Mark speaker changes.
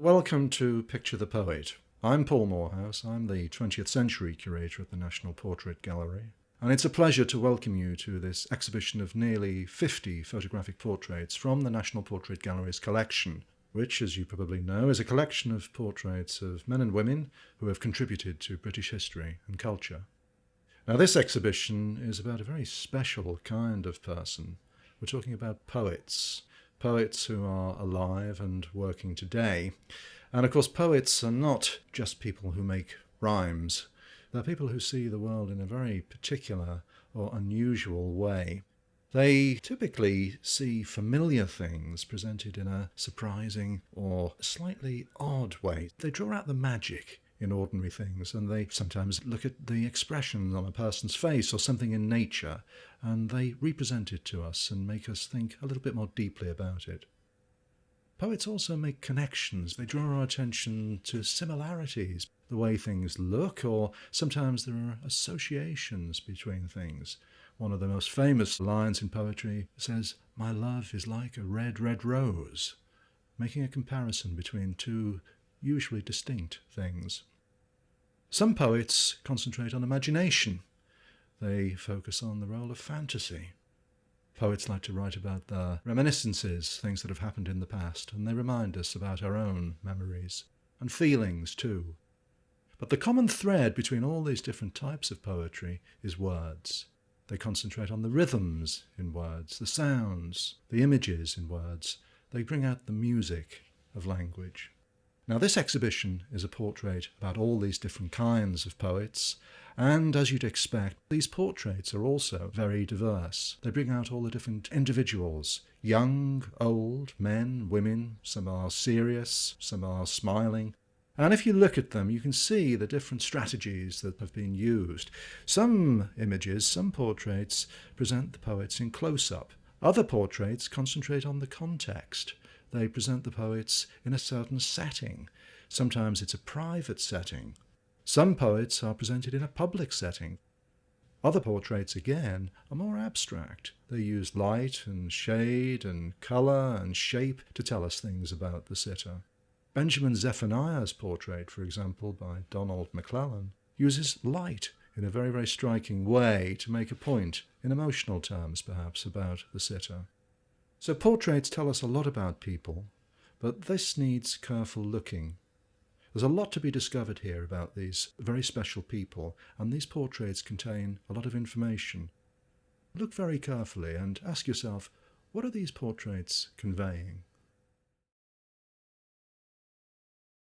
Speaker 1: Welcome to Picture the Poet. I'm Paul Moorhouse. I'm the 20th Century Curator at the National Portrait Gallery. And it's a pleasure to welcome you to this exhibition of nearly 50 photographic portraits from the National Portrait Gallery's collection, which, as you probably know, is a collection of portraits of men and women who have contributed to British history and culture. Now, this exhibition is about a very special kind of person. We're talking about poets who are alive and working today. And of course, poets are not just people who make rhymes. They're people who see the world in a very particular or unusual way. They typically see familiar things presented in a surprising or slightly odd way. They draw out the magic in ordinary things, and they sometimes look at the expression on a person's face or something in nature, and they represent it to us and make us think a little bit more deeply about it. Poets also make connections. They draw our attention to similarities, the way things look, or sometimes there are associations between things. One of the most famous lines in poetry says, "My love is like a red, red rose," making a comparison between two usually distinct things. Some poets concentrate on imagination. They focus on the role of fantasy. Poets like to write about their reminiscences, things that have happened in the past, and they remind us about our own memories and feelings too. But the common thread between all these different types of poetry is words. They concentrate on the rhythms in words, the sounds, the images in words. They bring out the music of language. Now, this exhibition is a portrait about all these different kinds of poets, and as you'd expect, these portraits are also very diverse. They bring out all the different individuals, young, old, men, women. Some are serious, some are smiling. And if you look at them, you can see the different strategies that have been used. Some images, some portraits, present the poets in close-up. Other portraits concentrate on the context. They present the poets in a certain setting. Sometimes it's a private setting. Some poets are presented in a public setting. Other portraits, again, are more abstract. They use light and shade and colour and shape to tell us things about the sitter. Benjamin Zephaniah's portrait, for example, by Donald McClellan, uses light in a very, very striking way to make a point, in emotional terms perhaps, about the sitter. So portraits tell us a lot about people, but this needs careful looking. There's a lot to be discovered here about these very special people, and these portraits contain a lot of information. Look very carefully and ask yourself, what are these portraits conveying?